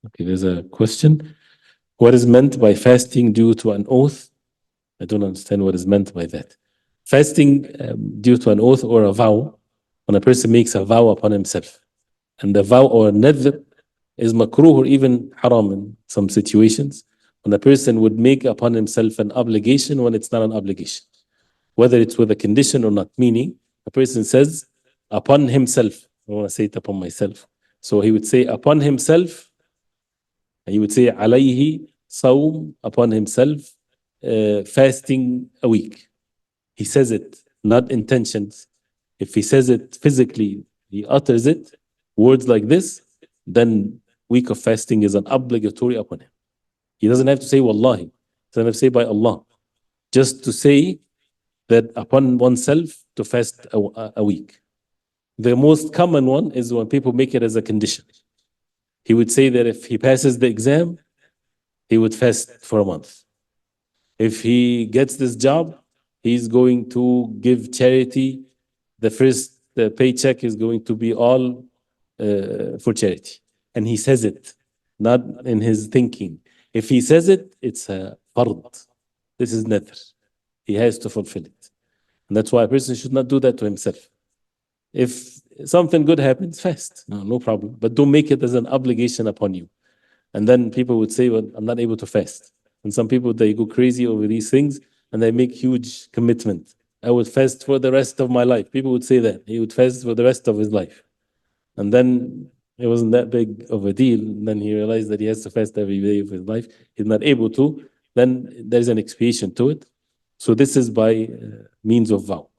Okay, there's a question. What is meant by fasting due to an oath? I don't understand what is meant by that. Fasting due to an oath or a vow, when a person makes a vow upon himself. And the vow or nadhr is makruh or even haram in some situations. When a person would make upon himself an obligation when it's not an obligation, whether it's with a condition or not. Meaning, a person says, upon himself, I want to say it upon myself. So he would say, upon himself, he would say, alayhi sawm, upon himself, fasting a week. He says it, not intentions. If he says it physically, he utters it, words like this, then week of fasting is an obligatory upon him. He doesn't have to say wallahi, he doesn't have to say by Allah. Just to say that upon oneself to fast a week. The most common one is when people make it as a condition. He would say that if he passes the exam, he would fast for a month. If he gets this job, he's going to give charity. The paycheck is going to be all for charity. And he says it, not in his thinking. If he says it, it's a fard. This is nadhr. He has to fulfill it. And that's why a person should not do that to himself. If something good happens, fast. No problem. But don't make it as an obligation upon you. And then people would say, well, I'm not able to fast. And some people, they go crazy over these things and they make huge commitment. I would fast for the rest of my life. People would say that. He would fast for the rest of his life. And then it wasn't that big of a deal. And then he realized that he has to fast every day of his life. He's not able to. Then there's an expiation to it. So this is by means of vow.